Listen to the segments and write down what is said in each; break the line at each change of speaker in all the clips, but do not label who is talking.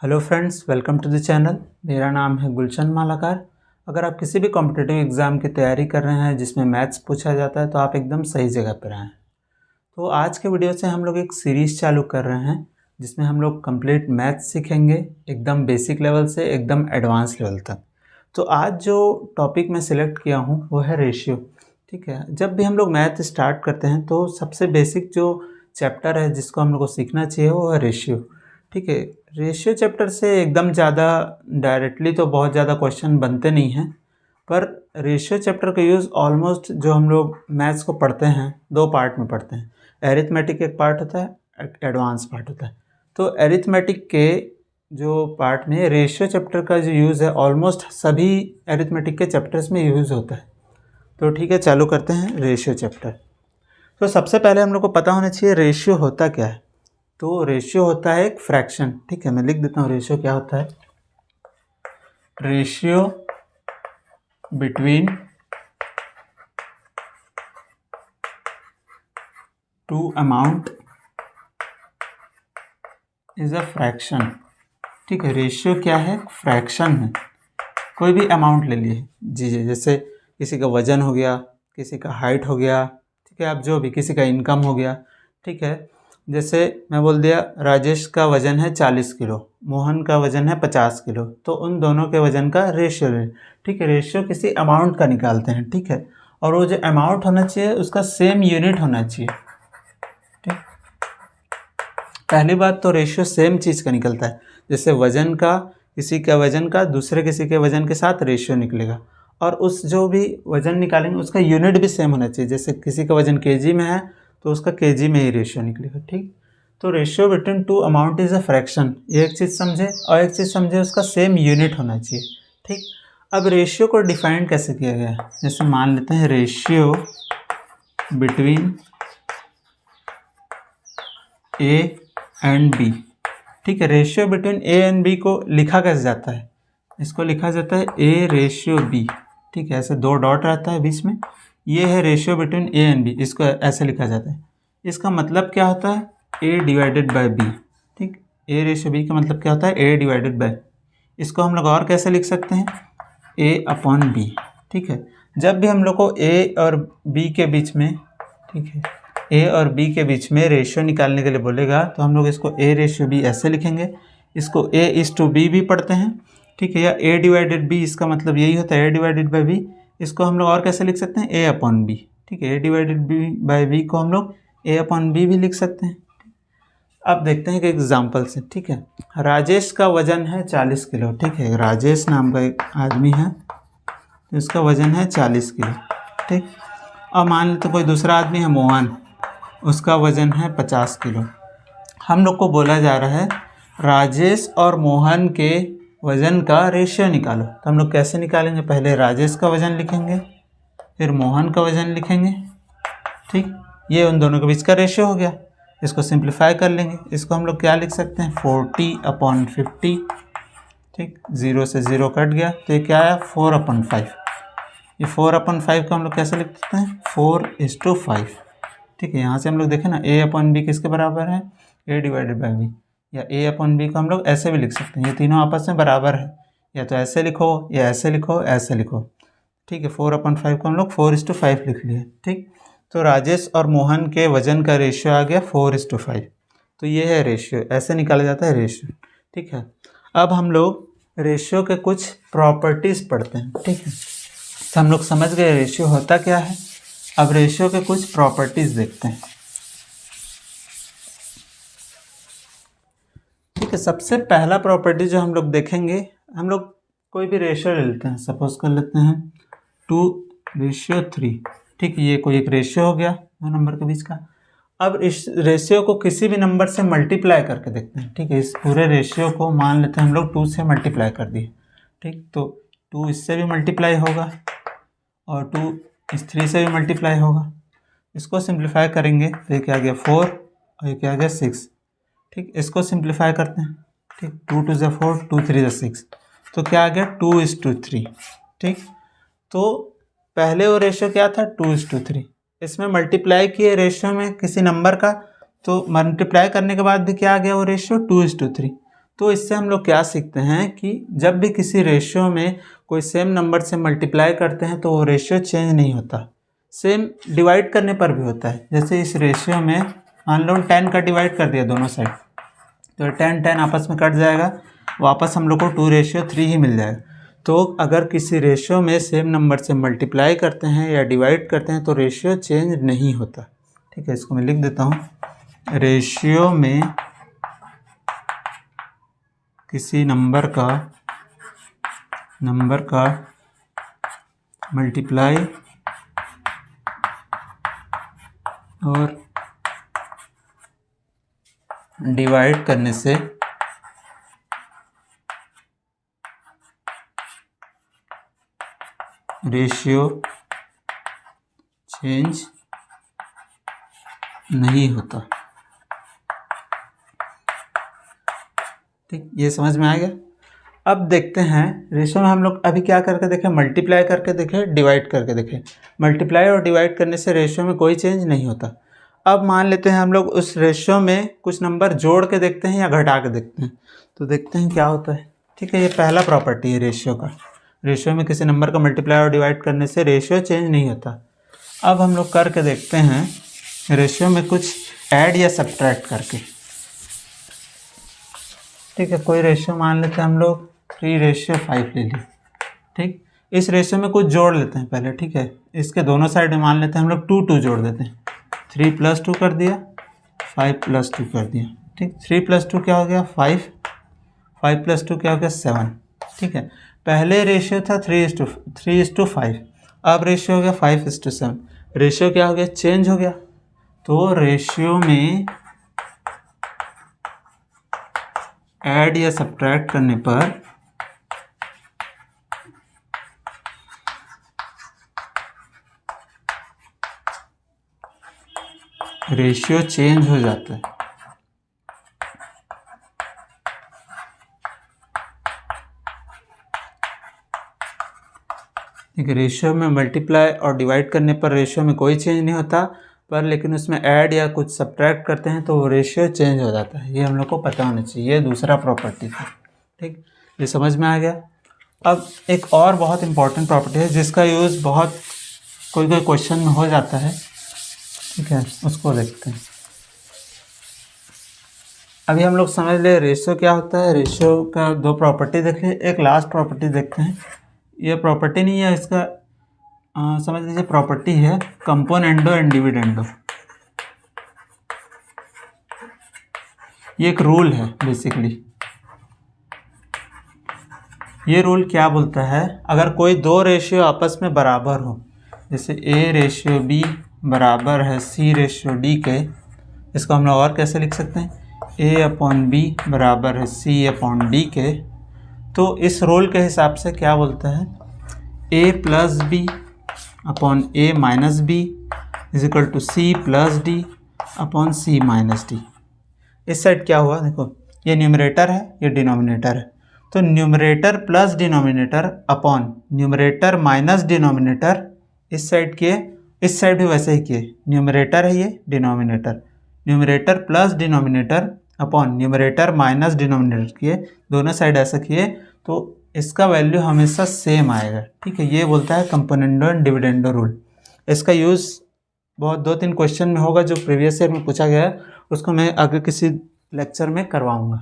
Hello friends, welcome to the channel. मेरा नाम है गुलशन मालाकार। अगर आप किसी भी कॉम्पिटिटिव एग्ज़ाम की तैयारी कर रहे हैं जिसमें मैथ्स पूछा जाता है तो आप एकदम सही जगह पर हैं। तो आज के वीडियो से हम लोग एक सीरीज़ चालू कर रहे हैं जिसमें हम लोग कंप्लीट मैथ्स सीखेंगे, एकदम बेसिक लेवल से एकदम एडवांस लेवल तक। तो आज जो टॉपिक मैं सिलेक्ट किया हूँ वो है रेशियो। ठीक है, जब भी हम लोग मैथ स्टार्ट करते हैं तो सबसे बेसिक जो चैप्टर है जिसको हम लोग को सीखना चाहिए वो है रेशियो। ठीक है, रेशियो चैप्टर से एकदम ज़्यादा डायरेक्टली तो बहुत ज़्यादा क्वेश्चन बनते नहीं हैं, पर रेशियो चैप्टर का यूज़ ऑलमोस्ट जो हम लोग मैथ्स को पढ़ते हैं दो पार्ट में पढ़ते हैं। एरिथमेटिक एक पार्ट होता है, एक एडवांस पार्ट होता है। तो एरिथमेटिक के जो पार्ट में रेशियो चैप्टर का जो यूज़ है ऑलमोस्ट सभी एरिथमेटिक के चैप्टर्स में यूज़ होता है। तो ठीक है, चालू करते हैं रेशियो चैप्टर। तो सबसे पहले हम लोग को पता होना चाहिए रेशियो होता क्या है। तो रेशियो होता है एक फ्रैक्शन। ठीक है, मैं लिख देता हूँ रेशियो क्या होता है। Ratio between two amount is a fraction. ठीक है, रेशियो क्या है? फ्रैक्शन है। कोई भी अमाउंट ले लिए जी, जैसे किसी का वजन हो गया, किसी का हाइट हो गया, ठीक है, आप जो भी, किसी का इनकम हो गया। ठीक है, जैसे मैं बोल दिया राजेश का वज़न है 40 किलो, मोहन का वज़न है 50 किलो, तो उन दोनों के वज़न का रेशियो है। ठीक है, रेशियो किसी अमाउंट का निकालते हैं। ठीक है, और वो जो अमाउंट होना चाहिए उसका सेम यूनिट होना चाहिए। ठीक, पहली बात तो रेशियो सेम चीज़ का निकलता है। जैसे वज़न का, किसी का वज़न का दूसरे किसी के वज़न के साथ रेशियो निकलेगा, और उस जो भी वज़न निकालेंगे उसका यूनिट भी सेम होना चाहिए। जैसे किसी का वज़न केजी में है तो उसका केजी में ही रेशियो निकलेगा। ठीक, तो ratio between two amount is a fraction, ये एक चीज़ समझे, और एक चीज़ समझे उसका सेम यूनिट होना चाहिए। ठीक, अब रेशियो को डिफाइन कैसे किया गया है? जैसे मान लेते हैं ratio between A and B. ठीक है, ratio between A and B को लिखा कैसे जाता है? इसको लिखा जाता है ए रेशियो बी। ठीक है, ऐसे दो डॉट रहता है बीच में, ये है ratio between A and B, इसको ऐसे लिखा जाता है। इसका मतलब क्या होता है? ए डिवाइडेड बाय बी। ठीक, ए रेशियो बी का मतलब क्या होता है? ए डिवाइडेड बाय। इसको हम लोग और कैसे लिख सकते हैं? ए अपॉन बी। ठीक है, जब भी हम लोग को ए और बी के बीच में, ठीक है, ए और बी के बीच में रेशियो निकालने के लिए बोलेगा तो हम लोग इसको ए रेशियो बी ऐसे लिखेंगे। इसको ए इज टू बी भी पढ़ते हैं। ठीक है, या ए डिवाइडेड बी, इसका मतलब यही होता है ए डिवाइडेड बाय बी। इसको हम लोग और कैसे लिख सकते हैं? ए अपॉन बी। ठीक है, ए डिवाइडेड बी बाय बी को हम लोग ए अपॉन बी भी लिख सकते हैं। अब देखते हैं कि एग्जाम्पल से। ठीक है, राजेश का वजन है 40 किलो। ठीक है, राजेश नाम का एक आदमी है, इसका वजन है 40 किलो। ठीक, अब मान लेते कोई दूसरा आदमी है मोहन, उसका वज़न है 50 किलो। हम लोग को बोला जा रहा है राजेश और मोहन के वज़न का रेशियो निकालो। तो हम लोग कैसे निकालेंगे? पहले राजेश का वज़न लिखेंगे, फिर मोहन का वज़न लिखेंगे। ठीक, ये उन दोनों के बीच का रेशियो हो गया। इसको सिंप्लीफाई कर लेंगे। इसको हम लोग क्या लिख सकते हैं? 40/50। ठीक, 0 से 0 कट गया तो ये क्या आया? 4/5। ये 4/5 को हम लोग कैसे लिख सकते हैं? 4:5। ठीक है, यहाँ से हम लोग देखें ना, ए अपॉन बी किसके बराबर है? ए डिवाइडेड बाई बी। या ए अपॉन बी को हम लोग ऐसे भी लिख सकते हैं, ये तीनों आपस में बराबर है। या तो ऐसे लिखो, या ऐसे लिखो, ऐसे लिखो। ठीक है, 4/5 को हम लोग 4:5 लिख लिए। ठीक, तो राजेश और मोहन के वजन का रेशियो आ गया 4:5। तो ये है रेशियो, ऐसे निकाला जाता है रेशियो। ठीक है, अब हम लोग रेशियो के कुछ प्रॉपर्टीज़ पढ़ते हैं। ठीक है, तो हम लोग समझ गए रेशियो होता क्या है। अब रेशियो के कुछ प्रॉपर्टीज़ देखते हैं। ठीक है, सबसे पहला प्रॉपर्टी जो हम लोग देखेंगे, हम लोग कोई भी रेशियो ले लेते हैं। सपोज कर लेते हैं 2:3। ठीक है, ये कोई एक रेशियो हो गया दो नंबर के बीच का। अब इस रेशियो को किसी भी नंबर से मल्टीप्लाई करके देखते हैं। ठीक है, इस पूरे रेशियो को मान लेते हैं हम लोग 2 से मल्टीप्लाई कर दिए। ठीक, तो 2 इससे भी मल्टीप्लाई होगा और 2 इस 3 से भी मल्टीप्लाई होगा। इसको सिंप्लीफाई करेंगे तो ये क्या आ गया? 4 और ये क्या आ गया? 6। ठीक, इसको सिंप्लीफाई करते हैं। ठीक, 2 2 ज़ा 4, 2 3 ज़ा 6, तो क्या आ गया? 2:3। ठीक, तो पहले वो रेशियो क्या था? 2:3। इसमें मल्टीप्लाई किए रेशियो में किसी नंबर का, तो मल्टीप्लाई करने के बाद भी क्या आ गया? वो रेशियो 2:3। तो इससे हम लोग क्या सीखते हैं कि जब भी किसी रेशियो में कोई सेम नंबर से मल्टीप्लाई करते हैं तो वो रेशियो चेंज नहीं होता, सेम डिवाइड करने पर भी होता है। जैसे इस रेशियो में मान लो 10 का डिवाइड कर दिया दोनों साइड, तो 10 आपस में कट जाएगा, वापस हम लोग को 2:3 ही मिल जाएगा। तो अगर किसी रेशियो में सेम नंबर से मल्टीप्लाई करते हैं या डिवाइड करते हैं तो रेशियो चेंज नहीं होता। ठीक है, इसको मैं लिख देता हूँ। रेशियो में किसी नंबर का मल्टीप्लाई और डिवाइड करने से रेशियो चेंज नहीं होता। ठीक, ये समझ में आ गया। अब देखते हैं रेशियो में हम लोग अभी क्या करके देखें, मल्टीप्लाई करके देखें, डिवाइड करके देखें। मल्टीप्लाई और डिवाइड करने से रेशियो में कोई चेंज नहीं होता। अब मान लेते हैं हम लोग उस रेशियो में कुछ नंबर जोड़ के देखते हैं या घटा के देखते हैं, तो देखते हैं क्या होता है। ठीक है, ये पहला प्रॉपर्टी है रेशियो का। रेशियो में किसी नंबर का मल्टीप्लाई और डिवाइड करने से रेशियो चेंज नहीं होता। अब हम लोग करके देखते हैं रेशियो में कुछ ऐड या सब्ट्रैक्ट करके। ठीक है, कोई रेशियो मान लेते हैं हम लोग 3:5 ले ली। ठीक, इस रेशियो में कुछ जोड़ लेते हैं पहले। ठीक है, इसके दोनों साइड में मान लेते हैं हम लोग 2 जोड़ देते हैं। 3 + 2 कर दिया, 5 + 2 कर दिया। ठीक, 3 + 2 क्या हो गया 5, 5 + 2 क्या हो गया 7। ठीक है, पहले रेशियो था 3:5, अब रेशियो हो गया 5:7। रेशियो क्या हो गया, चेंज हो गया। तो रेशियो में ऐड या सब्ट्रैक्ट करने पर रेशियो चेंज हो जाता है। ठीक है, रेशियो में मल्टीप्लाई और डिवाइड करने पर रेशियो में कोई चेंज नहीं होता, पर लेकिन उसमें ऐड या कुछ सब्ट्रैक्ट करते हैं तो रेशियो चेंज हो जाता है। ये हम लोग को पता होना चाहिए। ये दूसरा प्रॉपर्टी था। ठीक, ये समझ में आ गया। अब एक और बहुत इंपॉर्टेंट प्रॉपर्टी है जिसका यूज़ बहुत कोई क्वेश्चन में हो जाता है। ठीक है, उसको देखते हैं। अभी हम लोग समझ ले रेशियो क्या होता है। रेशियो का 2 प्रॉपर्टी देख लिए, एक लास्ट प्रॉपर्टी देखते हैं। ये प्रॉपर्टी नहीं है, इसका समझ लीजिए प्रॉपर्टी है कंपोनेंडो एंड डिविडेंडो। ये एक रूल है बेसिकली। ये रूल क्या बोलता है, अगर कोई 2 रेशियो आपस में बराबर हो, जैसे A/B बराबर है C/D के, इसको हम लोग और कैसे लिख सकते हैं, A/B बराबर है C/D के। तो इस रूल के हिसाब से क्या बोलता है, A+B upon A-B is equal to C+D upon C-D। इस साइड क्या हुआ, देखो ये न्यूमरेटर है, ये डिनोमिनेटर है, तो numerator plus denominator upon numerator minus denominator इस साइड किए, इस साइड भी वैसे ही किए। न्यूमरेटर है ये, denominator, numerator plus denominator upon numerator minus denominator किए, दोनों साइड ऐसा किए, तो इसका वैल्यू हमेशा सेम आएगा। ठीक है, ये बोलता है कंपोनेंडो एंड डिविडेंडो रूल। इसका यूज़ बहुत 2-3 क्वेश्चन में होगा जो प्रीवियस ईयर में पूछा गया है, उसको मैं आगे किसी लेक्चर में करवाऊंगा।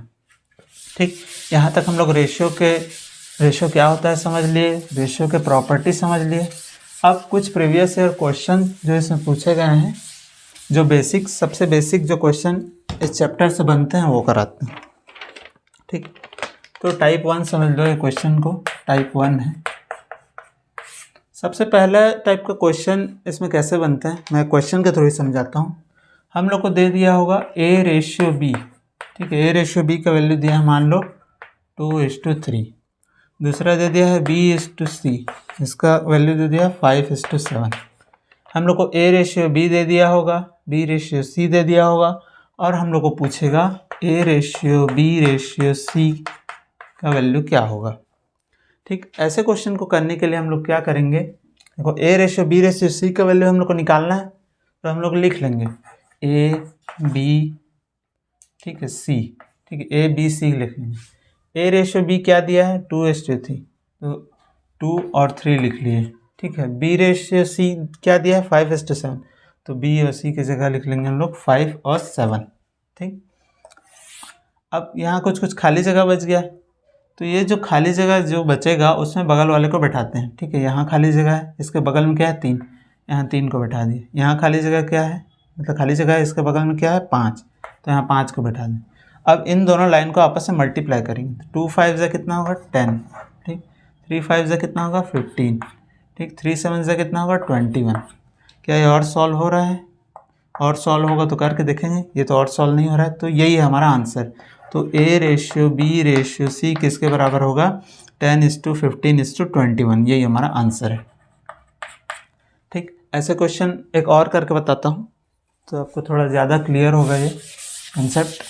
ठीक, यहाँ तक हम लोग रेशियो क्या होता है समझ लिए, रेशियो के प्रॉपर्टी समझ लिए। अब कुछ प्रीवियस ईयर क्वेश्चन जो इसमें पूछे गए हैं, जो बेसिक सबसे बेसिक जो क्वेश्चन इस चैप्टर से बनते हैं वो कराते हैं। ठीक, तो टाइप 1 समझ लो, ये क्वेश्चन को टाइप 1 है। सबसे पहला टाइप का क्वेश्चन इसमें कैसे बनते हैं मैं क्वेश्चन के थ्रू ही समझाता हूँ। हम लोग को दे दिया होगा A/B। ठीक है, A/B का वैल्यू दिया है मान लो 2:3। दूसरा दे दिया है B/C, इसका वैल्यू दे दिया 5:7। हम लोग को A/B दे दिया होगा, B/C दे दिया होगा, और हम लोग को पूछेगा A/B/C का वैल्यू क्या होगा। ठीक, ऐसे क्वेश्चन को करने के लिए हम लोग क्या करेंगे, देखो A/B/C का वैल्यू हम लोग को निकालना है, तो हम लोग लिख लेंगे A, B, ठीक है, C। ठीक है, ए बी सी लिख लेंगे। ए रेशियो बी क्या दिया है 2:3, तो 2 और 3 लिख लिए। ठीक है, बी रेशियो सी क्या दिया है 5:7, तो बी और सी की जगह लिख लेंगे हम लोग 5 और 7। ठीक, अब यहाँ कुछ कुछ खाली जगह बच गया, तो ये जो खाली जगह जो बचेगा उसमें बगल वाले को बैठाते हैं। ठीक है, यहाँ खाली जगह है, इसके बगल में क्या है 3, यहाँ 3 को बैठा दिए। यहाँ खाली जगह क्या है, मतलब खाली जगह है, इसके बगल में क्या है 5, तो यहाँ 5 को बैठा दें। अब इन दोनों लाइन को आपस में मल्टीप्लाई करेंगे, 2 5 जा कितना होगा 10, ठीक, 3 5 जा कितना होगा 15, ठीक, 3 7 जा कितना होगा 21। क्या ये और सॉल्व हो रहा है? और सॉल्व होगा तो करके देखेंगे, ये तो और सॉल्व नहीं हो रहा है, तो यही है हमारा आंसर। तो A ratio B ratio C किसके बराबर होगा 10:15:21, यही हमारा आंसर है। ठीक, ऐसे क्वेश्चन एक और करके बताता हूँ तो आपको थोड़ा ज़्यादा क्लियर होगा ये कंसेप्ट।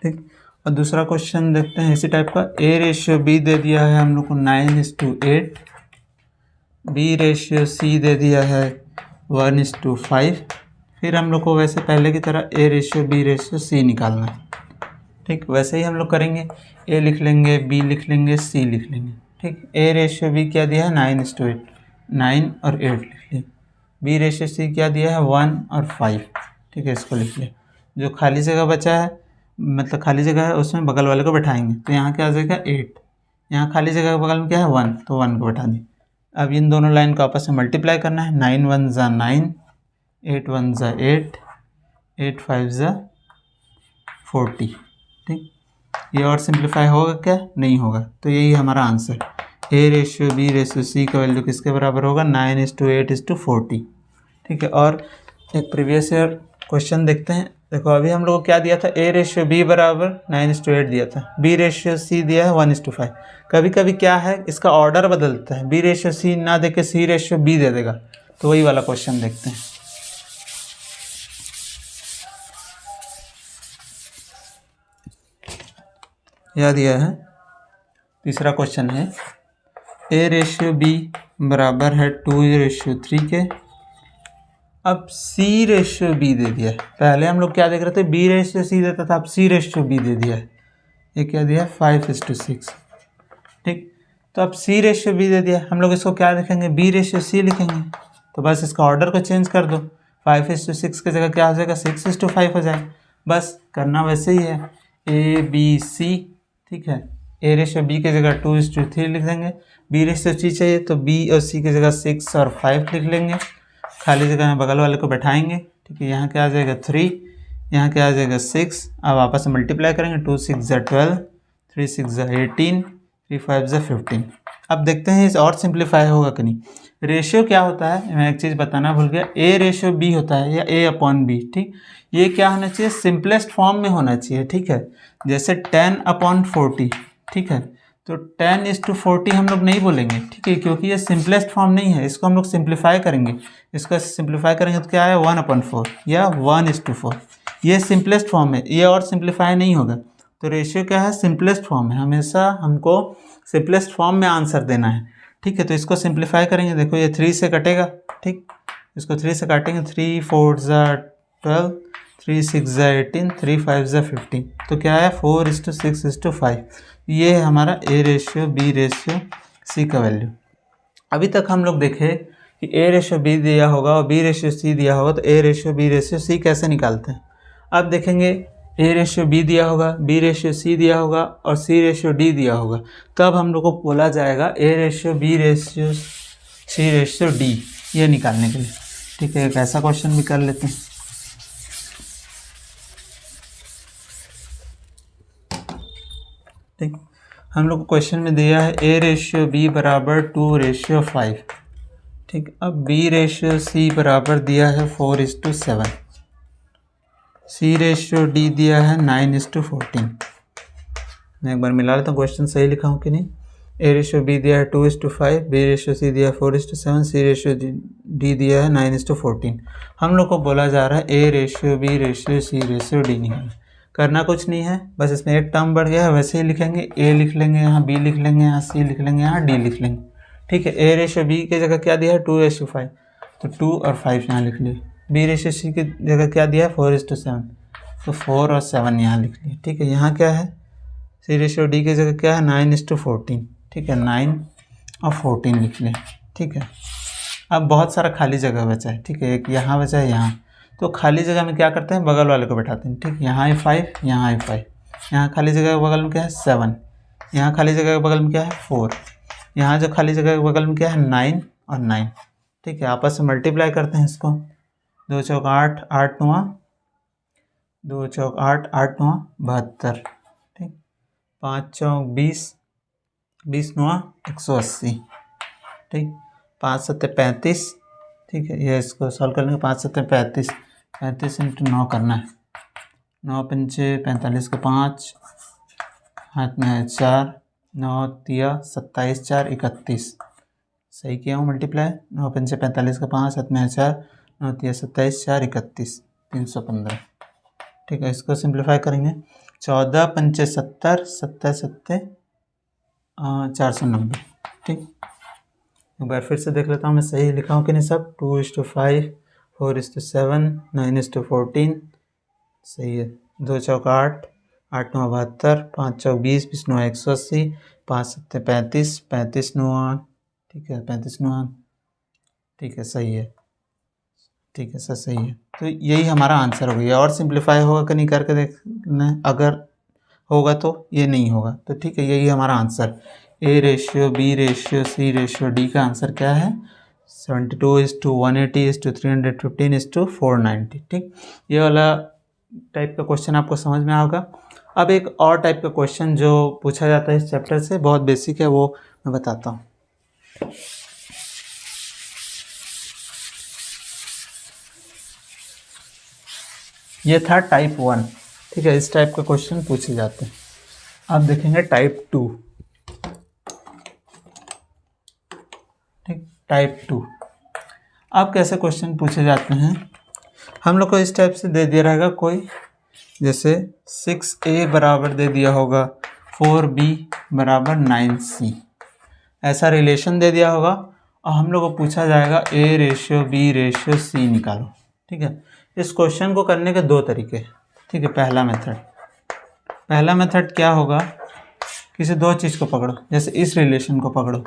ठीक, और दूसरा क्वेश्चन देखते हैं इसी टाइप का। ए रेशियो बी दे दिया है हम लोग को 9:8, बी रेशियो सी दे दिया है 1:5। फिर हम लोग को वैसे पहले की तरह A ratio B ratio C निकालना है। ठीक, वैसे ही हम लोग करेंगे, ए लिख लेंगे, बी लिख लेंगे, सी लिख लेंगे। ठीक, ए रेशियो बी क्या दिया है 9:8, 9 और 8 लिख लिए। बी रेशियो सी क्या दिया है 1 और 5। ठीक है, इसको लिख लिया। जो खाली जगह बचा है, मतलब खाली जगह है, उसमें बगल वाले को बैठाएंगे, तो यहाँ क्या आ जाएगा 8, यहाँ खाली जगह के बगल में क्या है 1, तो 1 को बैठा दें। अब इन दोनों लाइन को आपस में मल्टीप्लाई करना है, 9 1 जा 9, 8 1 जा 8, 8 5 जा 40। ठीक, ये और सिंप्लीफाई होगा क्या? नहीं होगा, तो यही हमारा answer. A ratio B ratio C का वैल्यू किसके बराबर होगा 9:8:40। ठीक है, और एक प्रीवियस ईयर क्वेश्चन देखते हैं। देखो अभी हम लोग को क्या दिया था, ए रेशियो बी बराबर 9:8 दिया था, बी रेशियो सी दिया है 1:5। कभी कभी क्या है इसका ऑर्डर बदलता है, बी रेशियो सी ना दे के सी रेशियो बी दे देगा, तो वही वाला क्वेश्चन देखते हैं। यह दिया है तीसरा क्वेश्चन है, ए रेशियो बी बराबर है 2:3 के। अब सी रेशियो बी दे दिया है, पहले हम लोग क्या देख रहे थे बी रेशियो सी देता था, अब सी रेशियो बी दे दिया है। ये क्या दिया है 5:6। ठीक, तो अब सी रेशियो बी दे दिया, हम लोग इसको क्या लिखेंगे बी रेशियो सी लिखेंगे, तो बस इसका ऑर्डर को चेंज कर दो, 5:6 की जगह क्या हो जाएगा 6:5 हो जाएगा। बस करना वैसे ही है, ए बी सी। ठीक है, ए रेशियो बी की जगह 2:3 लिख देंगे, बी रेशियो सी चाहिए तो बी और सी की जगह 6 और 5 लिख लेंगे, खाली जगह में बगल वाले को बैठाएंगे। ठीक है, यहाँ क्या आ जाएगा 3, यहाँ क्या आ जाएगा 6। अब आपस में मल्टीप्लाई करेंगे, 2 6 जा 12, 3 6 जा 18, 3 5 जा 15। अब देखते हैं इस और सिंप्लीफाई होगा कि नहीं। रेशियो क्या होता है, मैं एक चीज़ बताना भूल गया, ए रेशियो बी होता है या ए अपॉन बी। ठीक, ये क्या होना चाहिए सिंपलेस्ट फॉर्म में होना चाहिए। ठीक है, जैसे 10/40। ठीक है, तो 10:40 हम लोग नहीं बोलेंगे। ठीक है, क्योंकि ये सिंपलेस्ट फॉर्म नहीं है, इसको हम लोग सिंप्लीफाई करेंगे। इसको सिंप्लीफाई करेंगे तो क्या है 1/4 या 1:4, ये सिंपलेस्ट फॉर्म है, ये और सिंप्लीफाई नहीं होगा। तो रेशियो क्या है सिंपलेस्ट फॉर्म है, हमेशा हमको सिंपलेस्ट फॉर्म में आंसर देना है। ठीक है, तो इसको सिंप्लीफाई करेंगे, देखो ये 3 से कटेगा। ठीक, इसको 3 से काटेंगे, 3 4 जा 12, 3 6 जा 18, 3 5 जा 15, तो क्या है 4:6:5। ये है हमारा A ratio B ratio C का वैल्यू। अभी तक हम लोग देखे कि ए रेशियो बी दिया होगा और बी रेशियो सी दिया होगा, तो A ratio B ratio C कैसे निकालते हैं। अब देखेंगे ए रेशियो बी दिया होगा, बी रेशियो सी दिया होगा और सी रेशियो डी दिया होगा, तब हम लोग को बोला जाएगा A ratio B ratio C ratio D, ये निकालने के लिए। ठीक है, एक ऐसा क्वेश्चन भी कर लेते हैं। ठीक, हम लोग को क्वेश्चन में दिया है ए रेशियो बी बराबर 2:5। ठीक, अब बी रेशियो सी बराबर दिया है 4:7, सी रेशियो डी दिया है 9:14। मैं एक बार मिला लेता हूँ क्वेश्चन सही लिखा हूँ कि नहीं। ए रेशियो बी दिया है 2:5, बी रेशियो सी दिया है 4:7, सी रेशियो डी दिया है 9:14। हम लोग को बोला जा रहा है A ratio B ratio C ratio D निकालना। करना कुछ नहीं है, बस इसमें एक टर्म बढ़ गया है, वैसे ही लिखेंगे, ए लिख लेंगे, यहाँ बी लिख लेंगे, यहाँ सी लिख लेंगे, यहाँ डी लिख लेंगे। ठीक है, ए रेशियो बी की जगह क्या दिया है 2:5, तो 2 और 5 यहाँ लिख लिए। बी रेशियो सी की जगह क्या दिया है 4:7, तो 4 और 7 यहाँ लिख लिया। ठीक है, यहाँ क्या है सी रेशियो डी की जगह क्या है 9:14। ठीक है, 9 और 14 लिख लिया। ठीक है, अब बहुत सारा खाली जगह बचा है। ठीक है, एक यहाँ बचा है यहाँ, तो खाली जगह में क्या करते हैं बगल वाले को बैठाते हैं। ठीक, यहाँ है 5, यहाँ है 5, यहाँ खाली जगह के बगल में क्या है 7, यहाँ खाली जगह के बगल में क्या है 4, यहाँ जो खाली जगह के बगल में क्या है 9 और 9। ठीक है, आपस में मल्टीप्लाई करते हैं इसको। 2 चौक 8, 8 9 2 चौक 8, 8 9 72। ठीक, 5 चौक 20, 20 9 180। ठीक, 5 7 35। ठीक है, ये इसको सॉल्व कर लेंगे। 5 7 35, 35 इंटू 9 करना है। 9 पंचे 45 का 5, हाथ में है 4, 9 तिया 27, 4 31। सही किया हूँ मल्टीप्लाई। 9 पंचे 45 का 5, हाथ में है 4, 9 तिया 27, 4 31, 315। ठीक है, इसको सिंप्लीफाई करेंगे। 14 पंचे 70, 70 7 490। ठीक, एक बार फिर से देख लेता हूँ मैं सही लिखा हूँ कि नहीं सब। 2:5, 4:7, 9:14। सही है। 2 चौक 8, 8 9 72, 5 चौक 20, 20 9 180, 5 7 35, 35 9। ठीक है, 35 9। ठीक है, सही है। ठीक है सर, सही है। तो यही हमारा आंसर हो गया। और सिंप्लीफाई होगा कि नहीं करके देखना, अगर होगा तो ये नहीं होगा। तो ठीक है, यही हमारा answer A ratio B ratio C ratio D का आंसर क्या है 72:180:315:490। ठीक, ये वाला टाइप का क्वेश्चन आपको समझ में आएगा। अब एक और टाइप का क्वेश्चन जो पूछा जाता है इस चैप्टर से, बहुत बेसिक है, वो मैं बताता हूँ। ये था टाइप 1। ठीक है, इस टाइप का क्वेश्चन पूछे जाते हैं। अब देखेंगे टाइप 2। ठीक, टाइप 2 अब कैसे क्वेश्चन पूछे जाते हैं। हम लोग को इस टाइप से दे दिया रहेगा कोई, जैसे 6a बराबर दे दिया होगा 4b बराबर 9c, ऐसा रिलेशन दे दिया होगा और हम लोग को पूछा जाएगा a ratio b ratio c निकालो। ठीक है, इस क्वेश्चन को करने के दो तरीके हैं। ठीक है, पहला मेथड क्या होगा, किसी दो चीज़ को पकड़ो, जैसे इस रिलेशन को पकड़ो,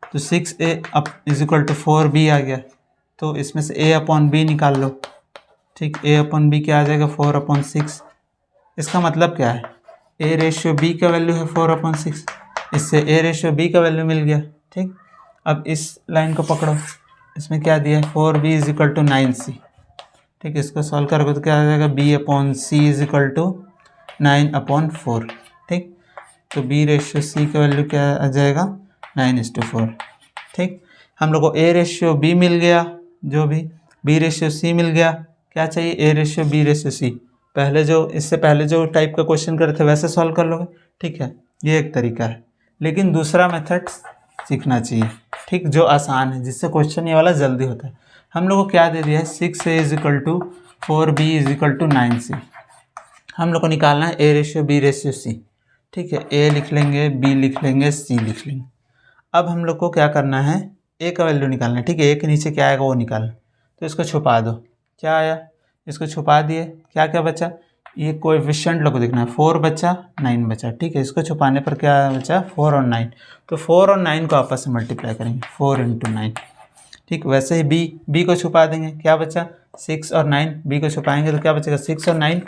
तो 6a is equal to 4b आ गया, तो इसमें से a अपॉन b निकाल लो। ठीक, a अपॉन b क्या आ जाएगा 4/6। इसका मतलब क्या है, a रेशियो b का वैल्यू है 4/6, इससे a रेशियो b का वैल्यू मिल गया। ठीक, अब इस लाइन को पकड़ो, इसमें क्या दिया है 4b is equal to 9c। ठीक, इसको सॉल्व करोगे तो क्या आ जाएगा b upon c is equal to 9/4। ठीक, तो b रेशियो c का वैल्यू क्या आ जाएगा 9:4। ठीक, हम लोग को a रेशियो b मिल गया, जो भी b रेशियो c मिल गया, क्या चाहिए a ratio b ratio c। पहले जो इससे पहले जो टाइप का क्वेश्चन करे थे वैसे सॉल्व कर लोगे। ठीक है, ये एक तरीका है, लेकिन दूसरा मेथड सीखना चाहिए। ठीक, जो आसान है, जिससे क्वेश्चन ये वाला जल्दी होता है। हम लोग को क्या दे दिया है 6a is equal to 4b is equal to 9c। हम लोग को निकालना है a ratio b ratio c। ठीक है, a लिख लेंगे, b लिख लेंगे, c लिख लेंगे। अब हम लोग को क्या करना है, a का वैल्यू निकालना है। ठीक है, a के नीचे क्या आएगा वो निकालना, तो इसको छुपा दो। क्या आया, इसको छुपा दिए, क्या क्या बचा, ये कोएफिशिएंट लोग को देखना है, 4 बचा 9 बचा। ठीक है, इसको छुपाने पर क्या बचा 4 और 9, तो 4 और 9 को आपस में मल्टीप्लाई करेंगे 4 × 9। ठीक, वैसे ही b को छुपा देंगे, क्या बचा 6 और 9, b को छुपाएंगे तो क्या बचेगा 6 और 9,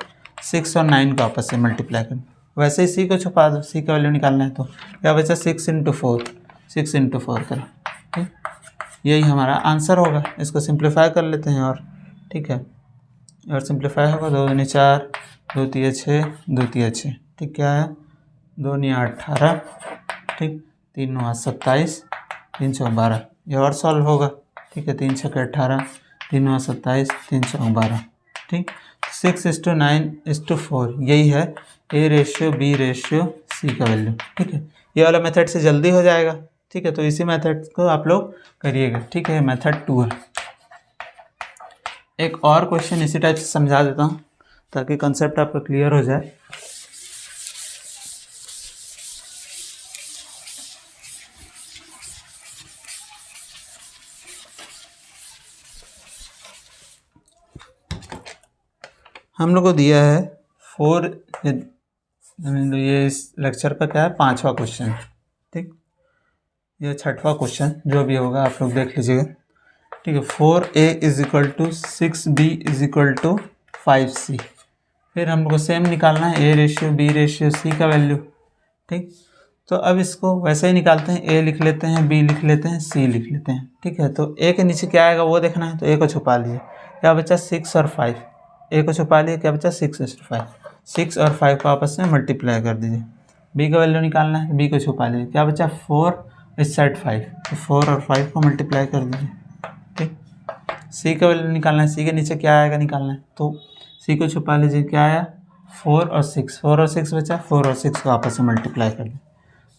6 और 9 को आपस में मल्टीप्लाई करेंगे। वैसे ही c को छुपा दो, c का वैल्यू निकालना है, तो क्या बचा 6 × 4, 6 × 4 करें। ठीक, यही हमारा आंसर होगा। इसको सिंप्लीफाई कर लेते हैं और ठीक है, और सिंप्लीफाई होगा 2 दूनी 4, 2 तिया 6, 2 तिया 6। ठीक, क्या है 2 9 18। ठीक, 3 9 27, 3 6 12, ये और सॉल्व होगा। ठीक है, 3 6 18, 3 9 27, 3 6 12। ठीक, 6:9:4 यही है a ratio b ratio c का वैल्यू। ठीक है, ये वाला मेथड से जल्दी हो जाएगा। ठीक है, तो इसी मेथड को आप लोग करिएगा। ठीक है, मेथड 2 है। एक और क्वेश्चन इसी टाइप से समझा देता हूँ ताकि कंसेप्ट आपका क्लियर हो जाए। हम लोग को दिया है 4, ये इस लेक्चर का क्या है 5वां क्वेश्चन, ठीक, ये 6वां क्वेश्चन जो भी होगा आप लोग देख लीजिएगा, ठीक है। 4a is equal to 6b is equal to 5c। फिर हम लोग को सेम निकालना है a ratio b ratio c का वैल्यू, ठीक। तो अब इसको वैसे ही निकालते हैं, a लिख लेते हैं, b लिख लेते हैं, c लिख लेते हैं, ठीक है। तो a के नीचे क्या आएगा वो देखना है, तो a को छुपा लिए, क्या बचा 6 और 5, a को छुपा लिए, क्या बचा 6 और 5, 6 और 5 को आपस में मल्टीप्लाई कर दीजिए। b का वैल्यू निकालना है, b को छुपा लिए, क्या बचा 4, इस साइड 5, तो 4 और 5 को मल्टीप्लाई कर दीजिए, ठीक। c का वैल्यू निकालना है, c के नीचे क्या आएगा निकालना है, तो c को छुपा लीजिए, क्या आया 4 और 6, 4 और 6 बचा, 4 और 6 को आपस में मल्टीप्लाई कर दें।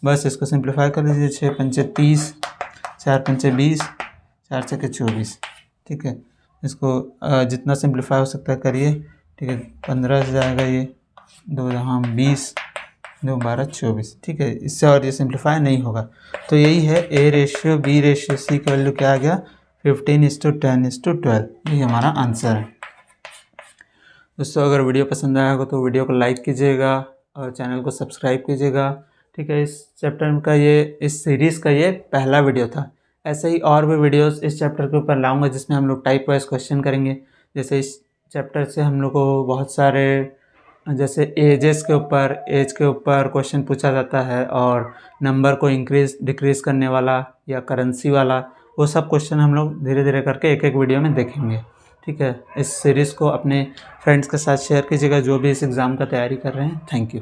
बस इसको सिंप्लीफाई कर लीजिए, 6 पंचे 30, 4 पंचे 20, 4 छके 24, ठीक है। इसको जितना सिंप्लीफाई हो सकता है करिए, ठीक है। 15 से जाएगा ये, 2 यहाँ 20, 2 12 24, ठीक है। इससे और ये सिंप्लीफाई नहीं होगा। तो यही है a ratio b ratio c का वैल्यू क्या आ गया 15:10:12, यही हमारा आंसर है। दोस्तों अगर वीडियो पसंद आया होगा तो वीडियो को लाइक कीजिएगा और चैनल को सब्सक्राइब कीजिएगा, ठीक है। इस चैप्टर का इस सीरीज़ का ये पहला वीडियो था। ऐसे ही और भी वीडियोस इस चैप्टर के ऊपर लाऊंगा जिसमें हम लोग टाइप वाइज क्वेश्चन करेंगे। जैसे इस चैप्टर से हम लोग को बहुत सारे जैसे एज के ऊपर क्वेश्चन पूछा जाता है, और नंबर को इंक्रीज डिक्रीज करने वाला या करेंसी वाला, वो सब क्वेश्चन हम लोग धीरे धीरे करके एक एक वीडियो में देखेंगे, ठीक है। इस सीरीज़ को अपने फ्रेंड्स के साथ शेयर कीजिएगा जो भी इस एग्ज़ाम का तैयारी कर रहे हैं। Thank you.